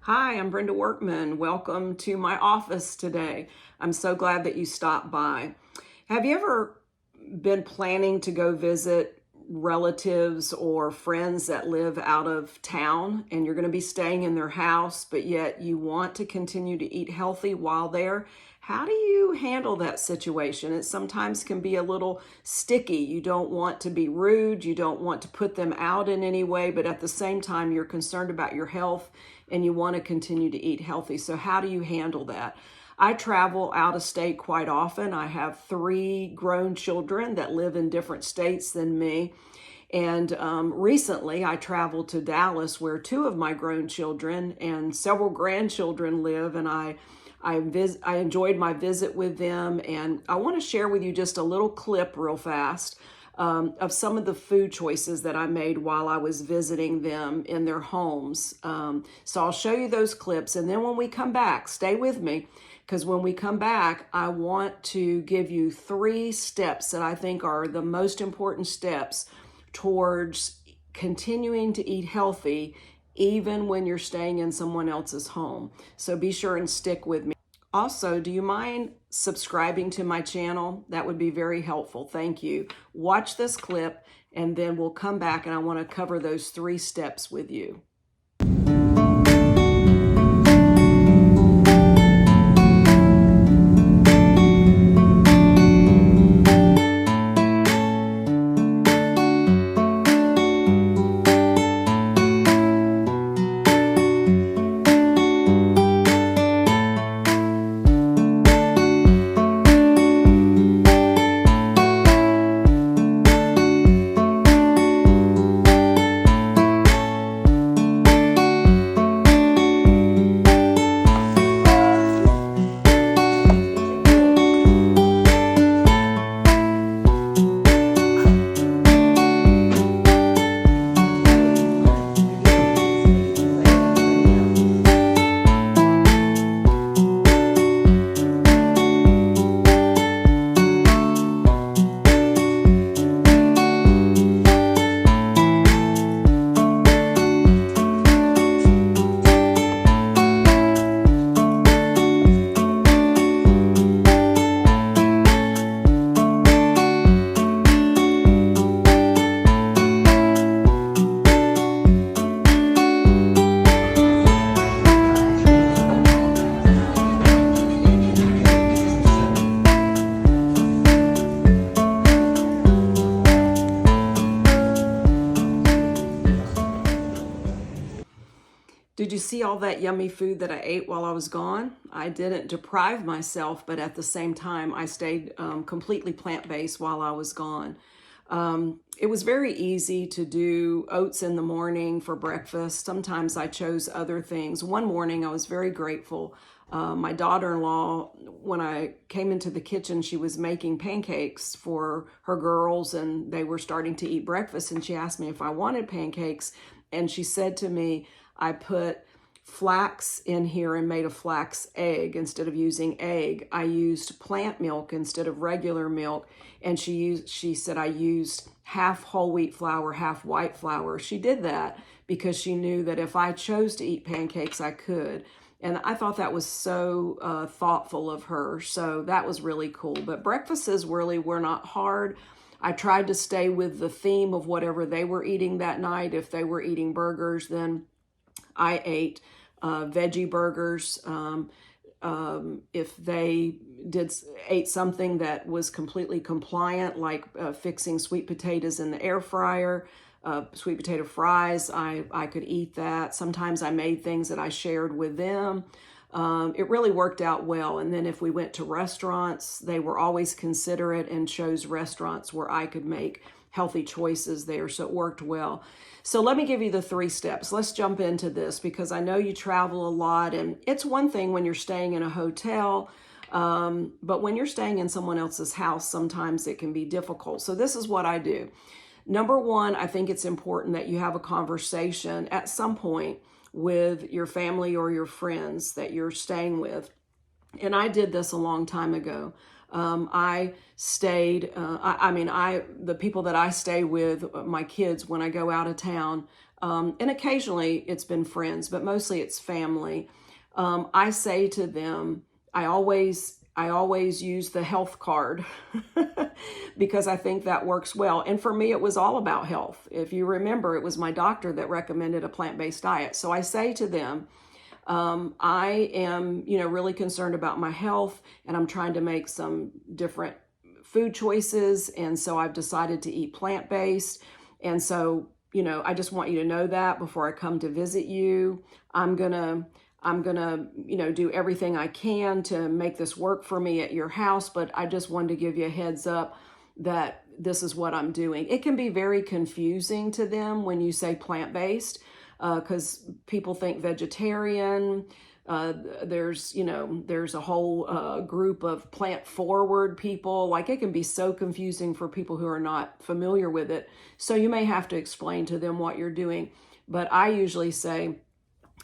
Hi, I'm Brenda Workman. Welcome to my office today. I'm so glad that you stopped by. Have you ever been planning to go visit relatives or friends that live out of town and you're going to be staying in their house, but yet you want to continue to eat healthy while there? How do you handle that situation? It sometimes can be a little sticky. You don't want to be rude. You don't want to put them out in any way, but at the same time, you're concerned about your health and you want to continue to eat healthy. So how do you handle that? I travel out of state quite often. I have 3 grown children that live in different states than me. And recently I traveled to Dallas where 2 of my grown children and several grandchildren live. And I enjoyed my visit with them. And I want to share with you just a little clip real fast of some of the food choices that I made while I was visiting them in their homes. So I'll show you those clips. And then when we come back, stay with me, because when we come back, I want to give you 3 steps that I think are the most important steps towards continuing to eat healthy, even when you're staying in someone else's home. So be sure and stick with me. Also, do you mind subscribing to my channel? That would be very helpful. Thank you. Watch this clip and then we'll come back and I want to cover those 3 steps with you. Did you see all that yummy food that I ate while I was gone? I didn't deprive myself, but at the same time, I stayed completely plant-based while I was gone. It was very easy to do oats in the morning for breakfast. Sometimes I chose other things. One morning, I was very grateful. My daughter-in-law, when I came into the kitchen, she was making pancakes for her girls, and they were starting to eat breakfast, and she asked me if I wanted pancakes, and she said to me, I put flax in here and made a flax egg. Instead of using egg, I used plant milk instead of regular milk. And she said I used half whole wheat flour, half white flour. She did that because she knew that if I chose to eat pancakes, I could. And I thought that was so thoughtful of her. So that was really cool. But breakfasts really were not hard. I tried to stay with the theme of whatever they were eating that night. If they were eating burgers, then I ate veggie burgers. If they ate something that was completely compliant, like fixing sweet potatoes in the air fryer, sweet potato fries, I could eat that. Sometimes I made things that I shared with them. It really worked out well. And then if we went to restaurants, they were always considerate and chose restaurants where I could make healthy choices there. So it worked well. So let me give you the 3 steps. Let's jump into this because I know you travel a lot, and it's one thing when you're staying in a hotel, but when you're staying in someone else's house, sometimes it can be difficult. So this is what I do. Number 1, I think it's important that you have a conversation at some point with your family or your friends that you're staying with. And I did this a long time ago. I stayed, the people that I stay with, my kids, when I go out of town, And occasionally it's been friends, but mostly it's family. I say to them, I always use the health card because I think that works well. And for me, it was all about health. If you remember, it was my doctor that recommended a plant-based diet. So I say to them, I am, really concerned about my health, and I'm trying to make some different food choices. And so I've decided to eat plant-based. And so, I just want you to know that before I come to visit you, I'm gonna, do everything I can to make this work for me at your house. But I just wanted to give you a heads up that this is what I'm doing. It can be very confusing to them when you say plant-based, because people think vegetarian. There's a whole group of plant-forward people. Like, it can be so confusing for people who are not familiar with it. So you may have to explain to them what you're doing. But I usually say,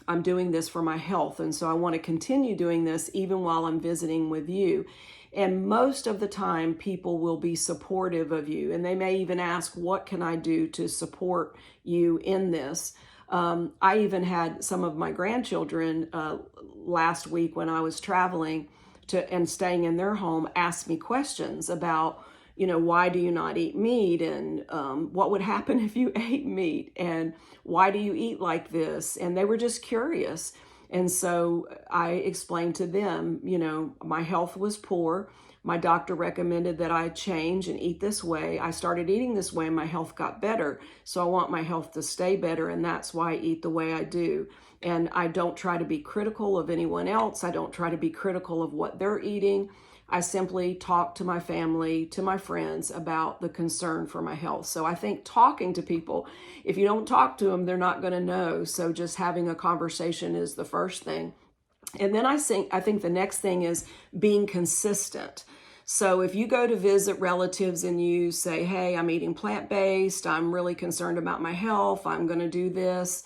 I'm doing this for my health, and so I want to continue doing this even while I'm visiting with you. And most of the time, people will be supportive of you, and they may even ask, what can I do to support you in this? I even had some of my grandchildren last week when I was traveling and staying in their home ask me questions about, why do you not eat meat? And what would happen if you ate meat? And why do you eat like this? And they were just curious. And so I explained to them, my health was poor. My doctor recommended that I change and eat this way. I started eating this way and my health got better. So I want my health to stay better, and that's why I eat the way I do. And I don't try to be critical of anyone else. I don't try to be critical of what they're eating. I simply talk to my family, to my friends about the concern for my health. So I think talking to people, if you don't talk to them, they're not going to know. So just having a conversation is the first thing. And then I think the next thing is being consistent. So if you go to visit relatives and you say, hey, I'm eating plant-based, I'm really concerned about my health, I'm going to do this,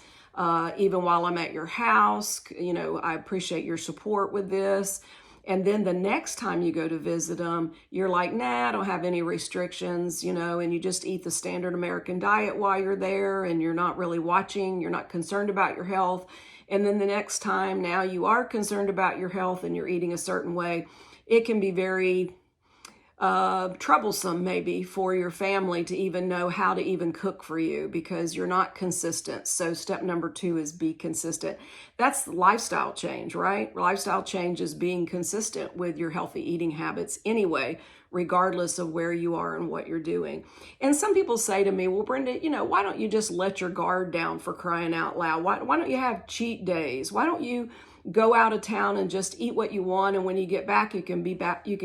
even while I'm at your house, I appreciate your support with this. And then the next time you go to visit them, you're like, nah, I don't have any restrictions, and you just eat the standard American diet while you're there, and you're not really watching, you're not concerned about your health. And then the next time, now you are concerned about your health and you're eating a certain way. It can be very troublesome maybe for your family to even know how to even cook for you because you're not consistent. So step number 2 is be consistent. That's lifestyle change, right? Lifestyle change is being consistent with your healthy eating habits anyway, regardless of where you are and what you're doing. And some people say to me, well, Brenda, why don't you just let your guard down, for crying out loud? Why don't you have cheat days? Why don't you go out of town and just eat what you want, and when you get back, you can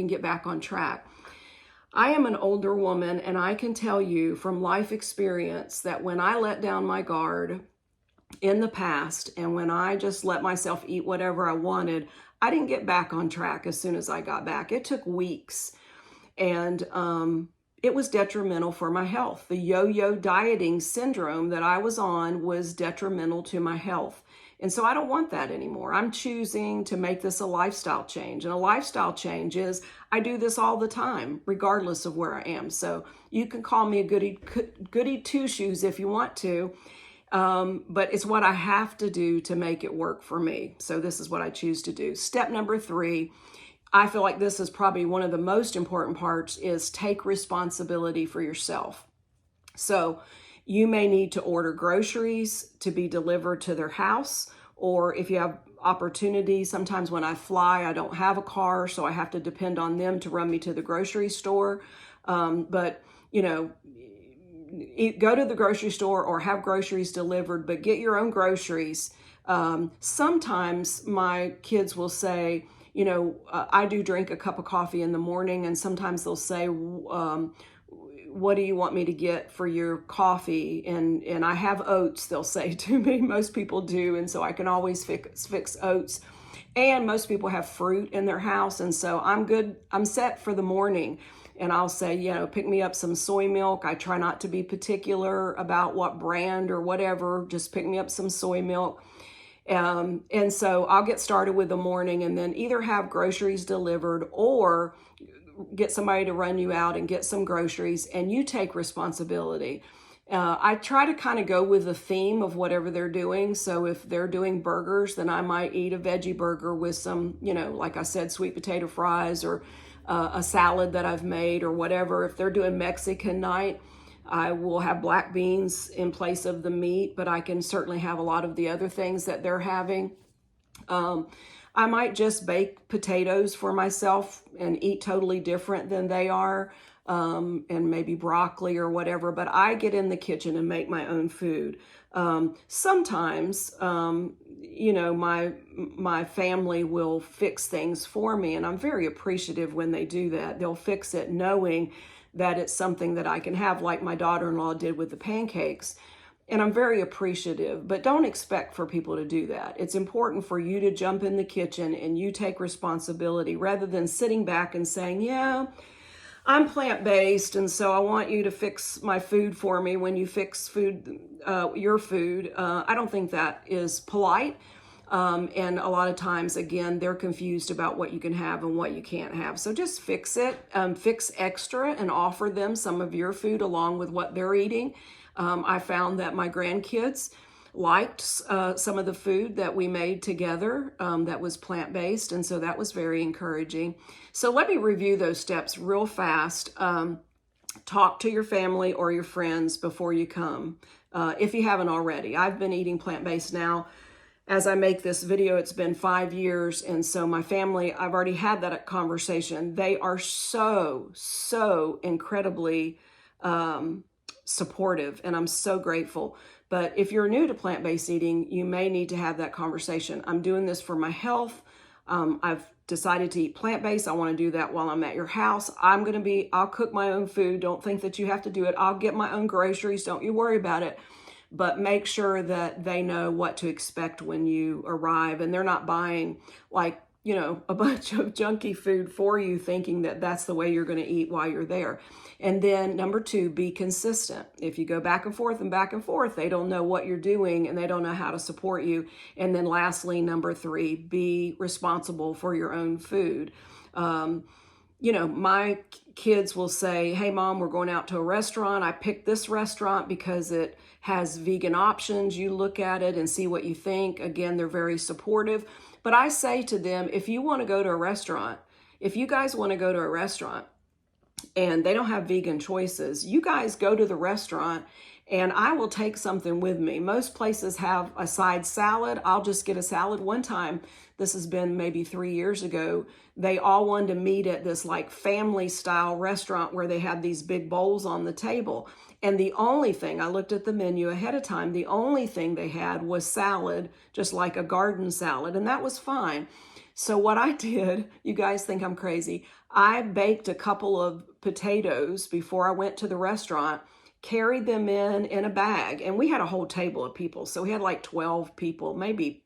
get back on track? I am an older woman, and I can tell you from life experience that when I let down my guard in the past, and when I just let myself eat whatever I wanted, I didn't get back on track as soon as I got back. It took weeks, and it was detrimental for my health. The yo-yo dieting syndrome that I was on was detrimental to my health. And so I don't want that anymore. I'm choosing to make this a lifestyle change. And a lifestyle change is I do this all the time, regardless of where I am. So you can call me a goody two-shoes if you want to, but it's what I have to do to make it work for me. So this is what I choose to do. Step number 3, I feel like this is probably one of the most important parts, is take responsibility for yourself. So you may need to order groceries to be delivered to their house, or if you have opportunity, sometimes when I fly, I don't have a car, so I have to depend on them to run me to the grocery store. But go to the grocery store or have groceries delivered, but get your own groceries. Sometimes my kids will say, I do drink a cup of coffee in the morning, and sometimes they'll say, what do you want me to get for your coffee? And I have oats, they'll say to me. Most people do, and so I can always fix oats. And most people have fruit in their house, and so I'm good. I'm set for the morning. And I'll say, pick me up some soy milk. I try not to be particular about what brand or whatever. Just pick me up some soy milk. And so I'll get started with the morning, and then either have groceries delivered or get somebody to run you out and get some groceries, and you take responsibility. I try to kind of go with the theme of whatever they're doing. So if they're doing burgers, then I might eat a veggie burger with some, like I said, sweet potato fries or a salad that I've made or whatever. If they're doing Mexican night, I will have black beans in place of the meat, but I can certainly have a lot of the other things that they're having. I might just bake potatoes for myself and eat totally different than they are, and maybe broccoli or whatever, but I get in the kitchen and make my own food. Sometimes, my family will fix things for me, and I'm very appreciative when they do that. They'll fix it knowing that it's something that I can have, like my daughter-in-law did with the pancakes. And I'm very appreciative, but don't expect for people to do that. It's important for you to jump in the kitchen and you take responsibility rather than sitting back and saying, yeah, I'm plant-based, and so I want you to fix my food for me when you fix your food. I don't think that is polite. And a lot of times, again, they're confused about what you can have and what you can't have. So just fix it, fix extra and offer them some of your food along with what they're eating. I found that my grandkids liked some of the food that we made together that was plant-based, and so that was very encouraging. So let me review those steps real fast. Talk to your family or your friends before you come, if you haven't already. I've been eating plant-based now. As I make this video, it's been 5 years, and so my family, I've already had that conversation. They are so incredibly supportive, and I'm so grateful. But if you're new to plant-based eating, you may need to have that conversation. I'm doing this for my health. I've decided to eat plant-based. I want to do that while I'm at your house. I'll cook my own food. Don't think that you have to do it. I'll get my own groceries. Don't you worry about it. But make sure that they know what to expect when you arrive, and they're not buying a bunch of junky food for you thinking that that's the way you're going to eat while you're there. And then number 2, be consistent. If you go back and forth, they don't know what you're doing and they don't know how to support you. And then lastly, number 3, be responsible for your own food. My kids will say, hey, Mom, we're going out to a restaurant. I picked this restaurant because it has vegan options. You look at it and see what you think. Again, they're very supportive. But I say to them, if you guys want to go to a restaurant and they don't have vegan choices, you guys go to the restaurant and I will take something with me. Most places have a side salad. I'll just get a salad. One time, this has been maybe 3 years ago, they all wanted to meet at this family style restaurant where they had these big bowls on the table. And the only thing, I looked at the menu ahead of time, the only thing they had was salad, just like a garden salad, and that was fine. So what I did, you guys think I'm crazy, I baked a couple of potatoes before I went to the restaurant, carried them in a bag, and we had a whole table of people. So we had 12 people, maybe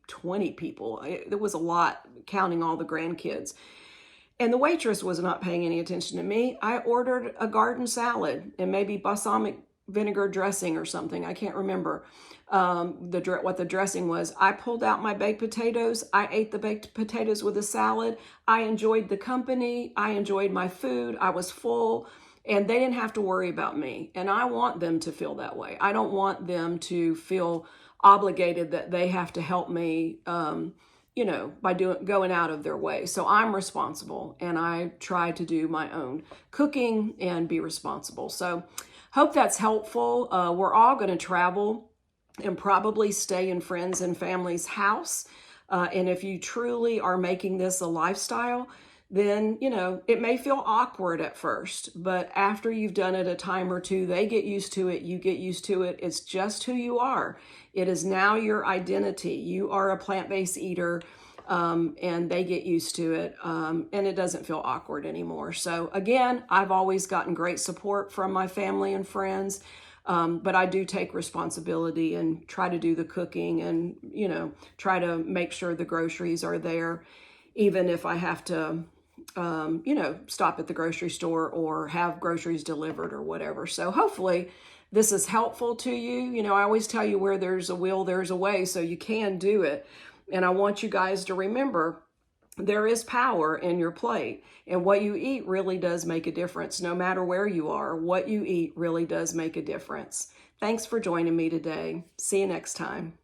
20 people. There was a lot, counting all the grandkids. And the waitress was not paying any attention to me. I ordered a garden salad and maybe balsamic vinegar dressing or something. I can't remember what the dressing was. I pulled out my baked potatoes. I ate the baked potatoes with a salad. I enjoyed the company. I enjoyed my food. I was full, and they didn't have to worry about me. And I want them to feel that way. I don't want them to feel obligated that they have to help me, by going out of their way. So I'm responsible, and I try to do my own cooking and be responsible. So hope that's helpful. We're all going to travel and probably stay in friends and family's house. And if you truly are making this a lifestyle, then, it may feel awkward at first, but after you've done it a time or two, they get used to it, you get used to it. It's just who you are. It is now your identity. You are a plant-based eater, and they get used to it, and it doesn't feel awkward anymore. So again, I've always gotten great support from my family and friends, but I do take responsibility and try to do the cooking and, try to make sure the groceries are there, even if I have to stop at the grocery store or have groceries delivered or whatever. So hopefully this is helpful to you. I always tell you, where there's a will, there's a way, so you can do it. And I want you guys to remember, there is power in your plate, and what you eat really does make a difference. No matter where you are, what you eat really does make a difference. Thanks for joining me today. See you next time.